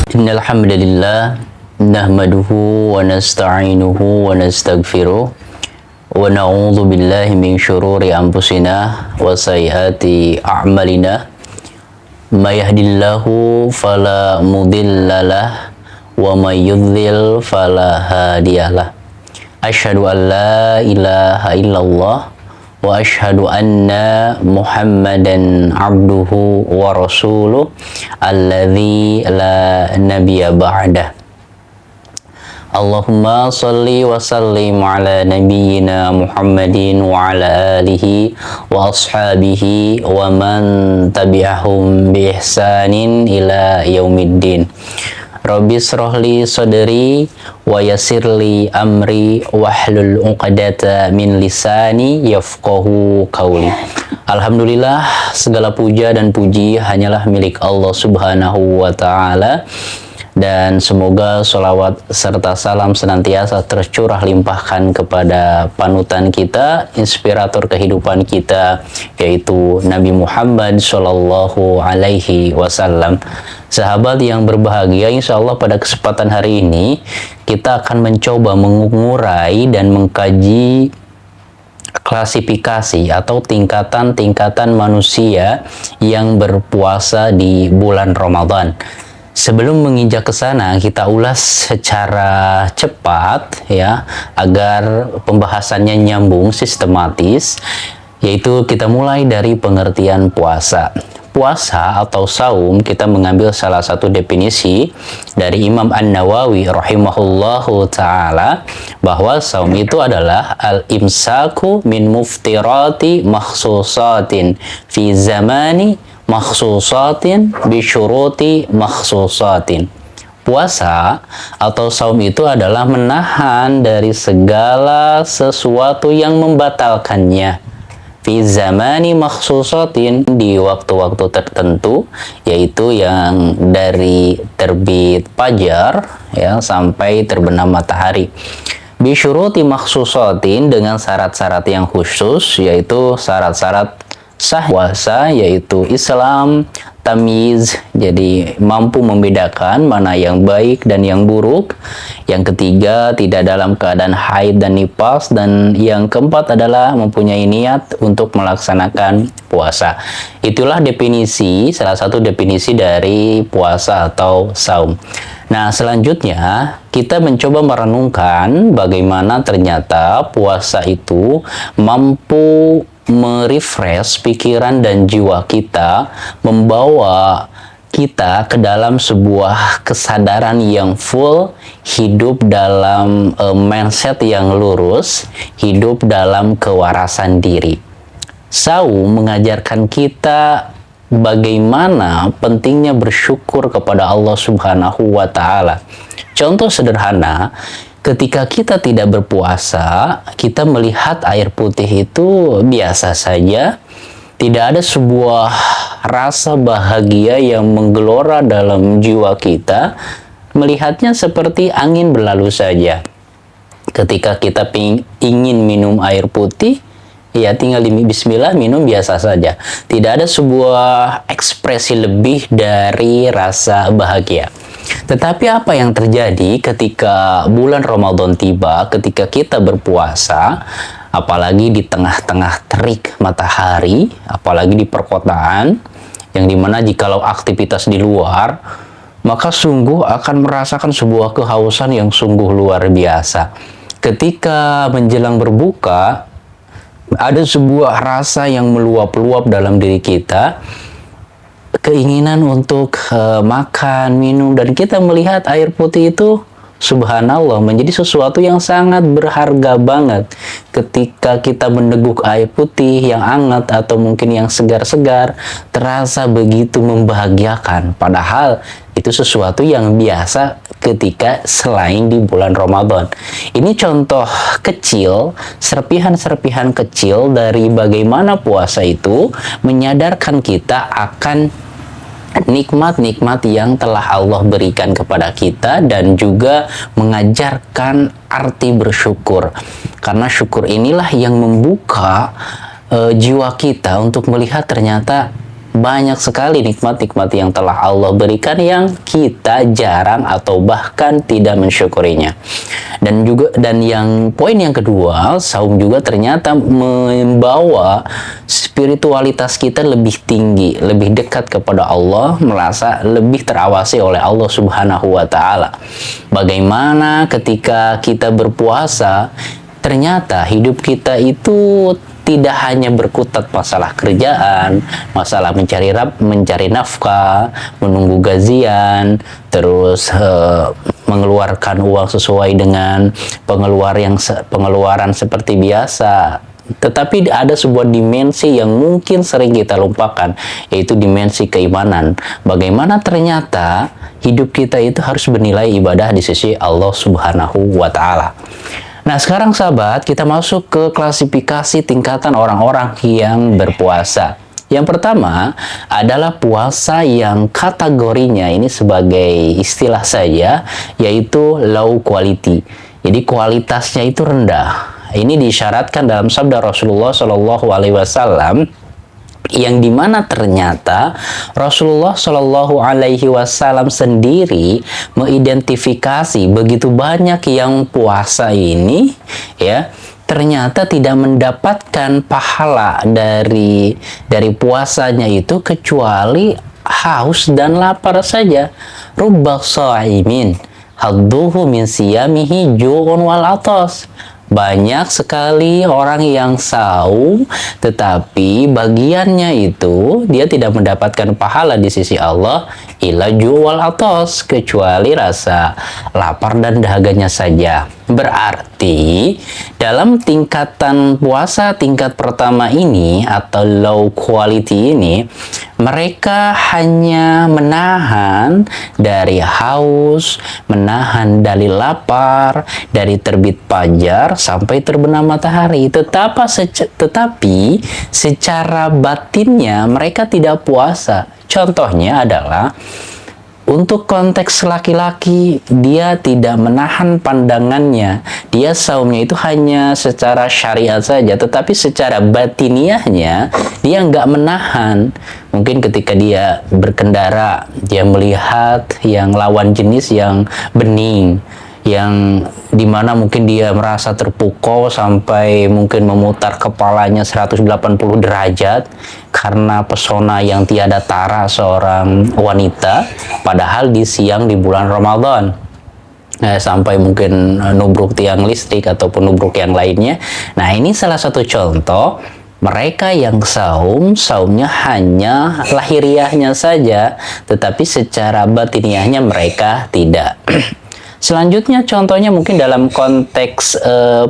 Innal hamdalillah nahmaduhu wa nasta'inuhu wa nastaghfiruh wa na'udzu billahi min syururi anfusina wa sayyiati a'malina. May yahdihillahu fala mudhillalah wa may yudhlil fala hadiyalah. Asyhadu an la ilaha illallah wa asyhadu anna Muhammadan abduhu wa rasuluh alladzi la nabiyya ba'dah. Allahumma salli wa sallim ala nabiyyina Muhammadin wa ala alihi wa ashabihi wa man tabi'ahum bi ihsanin ila yaumiddin. Rabbi shrahli sadri wa yassirli amri wahlul 'uqdata min lisani yafqahu qawli. Alhamdulillah, segala puja dan puji hanyalah milik Allah Subhanahu wa taala. Dan semoga sholawat serta salam senantiasa tercurah limpahkan kepada panutan kita, inspirator kehidupan kita, yaitu Nabi Muhammad Shallallahu Alaihi Wasallam. Sahabat yang berbahagia, insya Allah pada kesempatan hari ini kita akan mencoba mengurai dan mengkaji klasifikasi atau tingkatan-tingkatan manusia yang berpuasa di bulan Ramadan. Sebelum menginjak ke sana, kita ulas secara cepat ya, agar pembahasannya nyambung sistematis, yaitu kita mulai dari pengertian puasa. Puasa atau saum, kita mengambil salah satu definisi dari Imam An-Nawawi rahimahullahu ta'ala, bahwa saum itu adalah al-imsaku min muftirati makhsusatin fi zamani makhsusatin bisyuruti makhsusatin. Puasa atau saum itu adalah menahan dari segala sesuatu yang membatalkannya fi zamani makhsusatin, di waktu-waktu tertentu, yaitu yang dari terbit fajar ya sampai terbenam matahari. Bisyuruti makhsusatin, dengan syarat-syarat yang khusus, yaitu syarat-syarat sah puasa, yaitu Islam, tamyiz, jadi mampu membedakan mana yang baik dan yang buruk. Yang ketiga, tidak dalam keadaan haid dan nifas. Dan yang keempat adalah mempunyai niat untuk melaksanakan puasa. Itulah definisi, salah satu definisi dari puasa atau saum. Nah, selanjutnya kita mencoba merenungkan bagaimana ternyata puasa itu mampu merefresh pikiran dan jiwa kita, membawa kita ke dalam sebuah kesadaran yang full, hidup dalam mindset yang lurus, hidup dalam kewarasan diri. Saum mengajarkan kita bagaimana pentingnya bersyukur kepada Allah Subhanahu wa taala. Contoh sederhana, ketika kita tidak berpuasa, kita melihat air putih itu biasa saja, tidak ada sebuah rasa bahagia yang menggelora dalam jiwa kita, melihatnya seperti angin berlalu saja. Ketika kita ingin minum air putih, ya tinggal bismillah, minum biasa saja. Tidak ada sebuah ekspresi lebih dari rasa bahagia. Tetapi apa yang terjadi ketika bulan Ramadan tiba, ketika kita berpuasa, apalagi di tengah-tengah terik matahari, apalagi di perkotaan, yang dimana jikalau aktivitas di luar, maka sungguh akan merasakan sebuah kehausan yang sungguh luar biasa. Ketika menjelang berbuka, ada sebuah rasa yang meluap-luap dalam diri kita, keinginan untuk makan, minum, dan kita melihat air putih itu subhanallah menjadi sesuatu yang sangat berharga banget. Ketika kita meneguk air putih yang hangat atau mungkin yang segar-segar, terasa begitu membahagiakan, padahal itu sesuatu yang biasa ketika selain di bulan Ramadan. Ini contoh kecil, serpihan-serpihan kecil dari bagaimana puasa itu menyadarkan kita akan nikmat-nikmat yang telah Allah berikan kepada kita, dan juga mengajarkan arti bersyukur. Karena syukur inilah yang membuka jiwa kita untuk melihat ternyata banyak sekali nikmat-nikmat yang telah Allah berikan yang kita jarang atau bahkan tidak mensyukurinya. Dan yang poin yang kedua, saum juga ternyata membawa spiritualitas kita lebih tinggi, lebih dekat kepada Allah, merasa lebih terawasi oleh Allah Subhanahu wa taala. Bagaimana ketika kita berpuasa, ternyata hidup kita itu tidak hanya berkutat masalah kerjaan, masalah mencari nafkah, menunggu gajian, terus mengeluarkan uang sesuai dengan pengeluaran seperti biasa. Tetapi ada sebuah dimensi yang mungkin sering kita lupakan, yaitu dimensi keimanan. Bagaimana ternyata hidup kita itu harus bernilai ibadah di sisi Allah Subhanahu wa taala. Nah, sekarang sahabat, kita masuk ke klasifikasi tingkatan orang-orang yang berpuasa. Yang pertama adalah puasa yang kategorinya ini sebagai istilah saja, yaitu low quality. Jadi kualitasnya itu rendah. Ini disyaratkan dalam sabda Rasulullah Shallallahu Alaihi Wasallam, yang dimana ternyata Rasulullah Shallallahu Alaihi Wasallam sendiri mengidentifikasi begitu banyak yang puasa ini, ya, ternyata tidak mendapatkan pahala dari puasanya itu kecuali haus dan lapar saja. Rubba shaimin hadduhu min siyamihi ju'un wal atas. Banyak sekali orang yang saum, tetapi bagiannya itu dia tidak mendapatkan pahala di sisi Allah, illa ju'wal atas, kecuali rasa lapar dan dahaganya saja. Berarti dalam tingkatan puasa tingkat pertama ini atau low quality ini, mereka hanya menahan dari haus, menahan dari lapar, dari terbit fajar sampai terbenam matahari. Tetapi secara batinnya mereka tidak puasa. Contohnya adalah untuk konteks laki-laki, dia tidak menahan pandangannya. Dia saumnya itu hanya secara syariat saja, tetapi secara batiniahnya dia nggak menahan. Mungkin ketika dia berkendara, dia melihat yang lawan jenis yang bening, yang dimana mungkin dia merasa terpukau sampai mungkin memutar kepalanya 180 derajat karena pesona yang tiada tara seorang wanita, padahal di siang di bulan Ramadan. Sampai mungkin nubruk tiang listrik ataupun nubruk yang lainnya. Nah, ini salah satu contoh mereka yang saumnya hanya lahiriahnya saja, tetapi secara batiniahnya mereka tidak. Selanjutnya contohnya mungkin dalam konteks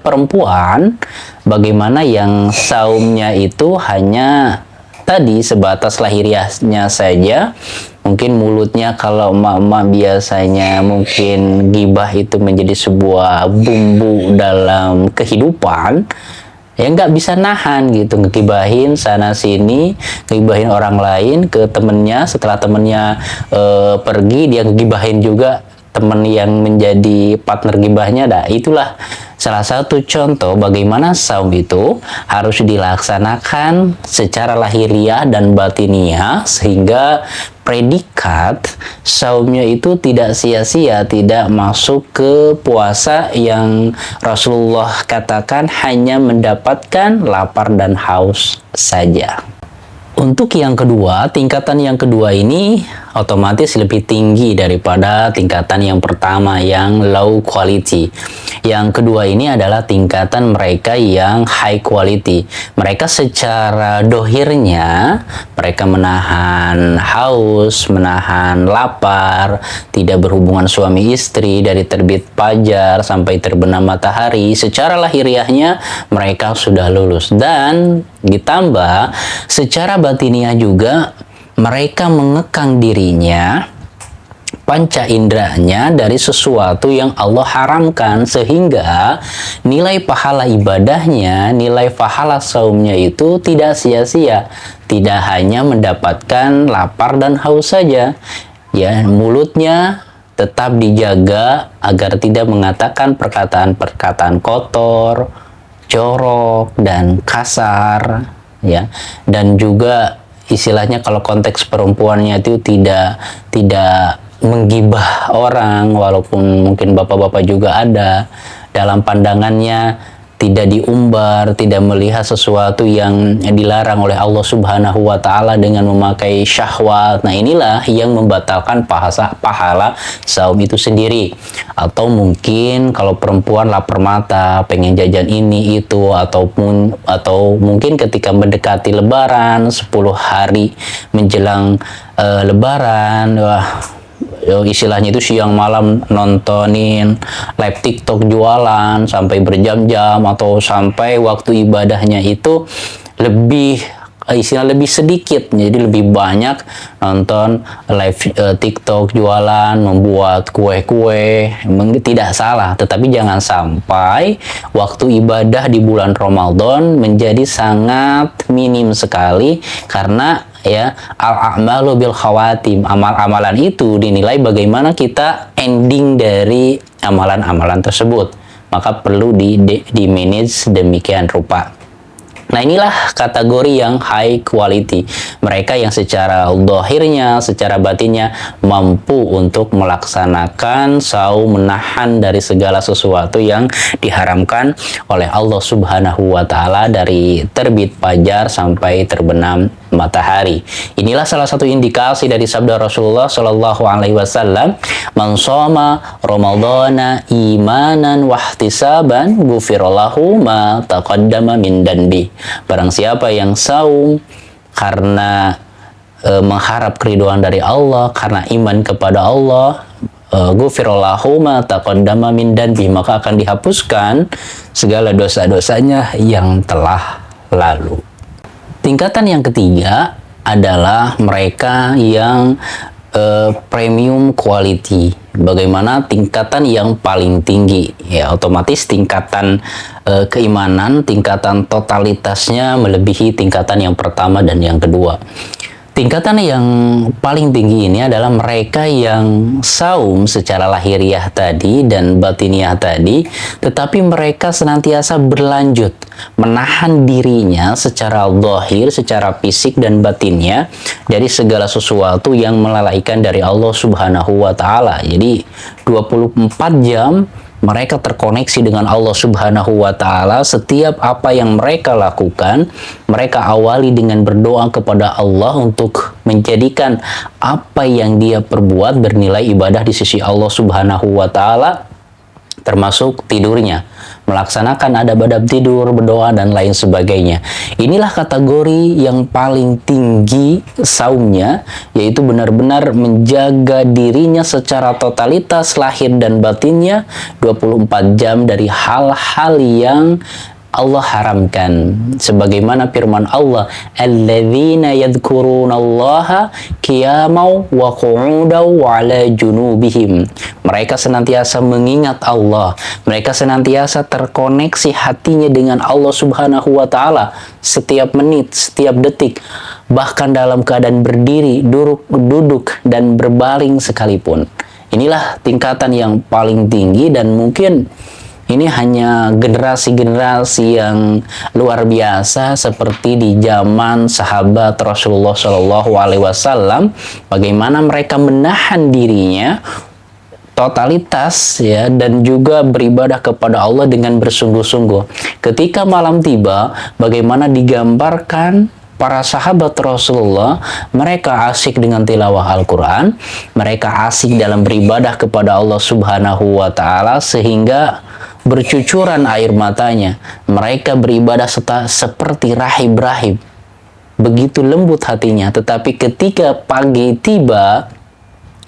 perempuan, bagaimana yang saumnya itu hanya tadi sebatas lahiriahnya saja. Mungkin mulutnya, kalau emak-emak biasanya mungkin gibah itu menjadi sebuah bumbu dalam kehidupan, ya nggak bisa nahan gitu, ngegibahin sana sini, ngegibahin orang lain ke temennya. Setelah temennya pergi, dia ngegibahin juga teman yang menjadi partner gibahnya. Itulah salah satu contoh bagaimana saum itu harus dilaksanakan secara lahiriah dan batiniah, sehingga predikat saumnya itu tidak sia-sia, tidak masuk ke puasa yang Rasulullah katakan hanya mendapatkan lapar dan haus saja. Untuk yang kedua, tingkatan yang kedua ini otomatis lebih tinggi daripada tingkatan yang pertama yang low quality. Yang kedua ini adalah tingkatan mereka yang high quality. Mereka secara dohirnya, mereka menahan haus, menahan lapar, tidak berhubungan suami istri dari terbit fajar sampai terbenam matahari. Secara lahiriahnya mereka sudah lulus, dan ditambah secara batiniah juga mereka mengekang dirinya, panca inderanya, dari sesuatu yang Allah haramkan, sehingga nilai pahala ibadahnya, nilai pahala saumnya itu tidak sia-sia. Tidak hanya mendapatkan lapar dan haus saja, ya, mulutnya tetap dijaga agar tidak mengatakan perkataan-perkataan kotor, jorok dan kasar, ya, dan juga istilahnya kalau konteks perempuannya itu tidak menggibah orang, walaupun mungkin bapak-bapak juga ada, dalam pandangannya tidak diumbar, tidak melihat sesuatu yang dilarang oleh Allah Subhanahu wa taala dengan memakai syahwat. Nah, inilah yang membatalkan pahala saum itu sendiri. Atau mungkin kalau perempuan lapar mata, pengen jajan ini itu, atau mungkin ketika mendekati lebaran 10 hari menjelang lebaran, wah, istilahnya itu siang malam nontonin live TikTok jualan sampai berjam-jam, atau sampai waktu ibadahnya itu lebih sedikit, jadi lebih banyak nonton live TikTok jualan, membuat kue-kue. Memang tidak salah, tetapi jangan sampai waktu ibadah di bulan Ramadan menjadi sangat minim sekali, karena ya al-a'malu bil khawatim, amal-amalan itu dinilai bagaimana kita ending dari amalan-amalan tersebut, maka perlu di manage demikian rupa. Nah, inilah kategori yang high quality, mereka yang secara zahirnya, secara batinnya mampu untuk melaksanakan saum, menahan dari segala sesuatu yang diharamkan oleh Allah Subhanahu wa taala dari terbit fajar sampai terbenam matahari. Inilah salah satu indikasi dari sabda Rasulullah Shallallahu alaihi wasallam, "Man shoma Ramadhana imanan wahtisaban, ghufirallahu ma taqaddama min danbi." Barang siapa yang saum karena mengharap keridhaan dari Allah, karena iman kepada Allah, ghufirallahu ma taqaddama min danbi, maka akan dihapuskan segala dosa-dosanya yang telah lalu. Tingkatan yang ketiga adalah mereka yang premium quality. Bagaimana tingkatan yang paling tinggi? Ya, otomatis tingkatan keimanan, tingkatan totalitasnya melebihi tingkatan yang pertama dan yang kedua. Tingkatan yang paling tinggi ini adalah mereka yang saum secara lahiriah tadi dan batiniah tadi, tetapi mereka senantiasa berlanjut menahan dirinya secara zahir, secara fisik dan batinnya dari segala sesuatu yang melalaikan dari Allah Subhanahu wa taala. Jadi 24 jam mereka terkoneksi dengan Allah Subhanahu wa taala. Setiap apa yang mereka lakukan, mereka awali dengan berdoa kepada Allah untuk menjadikan apa yang dia perbuat bernilai ibadah di sisi Allah Subhanahu wa taala, termasuk tidurnya, melaksanakan adab-adab tidur, berdoa, dan lain sebagainya. Inilah kategori yang paling tinggi saumnya, yaitu benar-benar menjaga dirinya secara totalitas lahir dan batinnya 24 jam dari hal-hal yang Allah haramkan, sebagaimana firman Allah, alladzina yadhkurunallaha qiyaman wa qu'udan wa 'ala junubihim. Mereka senantiasa mengingat Allah, mereka senantiasa terkoneksi hatinya dengan Allah Subhanahu wa taala setiap menit, setiap detik, bahkan dalam keadaan berdiri, duduk dan berbaring sekalipun. Inilah tingkatan yang paling tinggi, dan mungkin ini hanya generasi-generasi yang luar biasa seperti di zaman sahabat Rasulullah Shallallahu alaihi wasallam, bagaimana mereka menahan dirinya totalitas ya, dan juga beribadah kepada Allah dengan bersungguh-sungguh. Ketika malam tiba, bagaimana digambarkan para sahabat Rasulullah, mereka asik dengan tilawah Al-Quran, mereka asik dalam beribadah kepada Allah Subhanahu wa taala sehingga bercucuran air matanya. Mereka beribadah seperti rahib-rahib, begitu lembut hatinya. Tetapi ketika pagi tiba,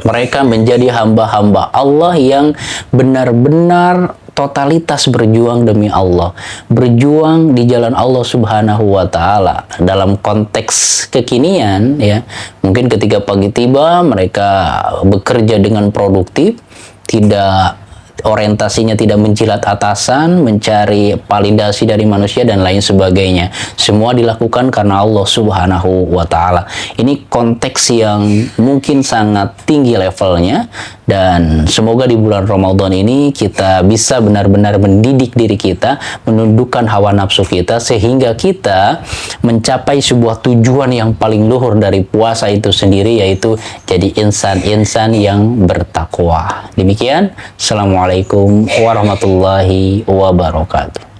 mereka menjadi hamba-hamba Allah yang benar-benar totalitas berjuang demi Allah, berjuang di jalan Allah Subhanahu wa taala. Dalam konteks kekinian ya, mungkin ketika pagi tiba mereka bekerja dengan produktif, tidak orientasinya tidak menjilat atasan, mencari validasi dari manusia dan lain sebagainya. Semua dilakukan karena Allah Subhanahu wa taala. Ini konteks yang mungkin sangat tinggi levelnya, Dan semoga di bulan Ramadan ini kita bisa benar-benar mendidik diri kita, menundukkan hawa nafsu kita, sehingga kita mencapai sebuah tujuan yang paling luhur dari puasa itu sendiri, yaitu jadi insan-insan yang bertakwa. Demikian, Assalamualaikum warahmatullahi wabarakatuh.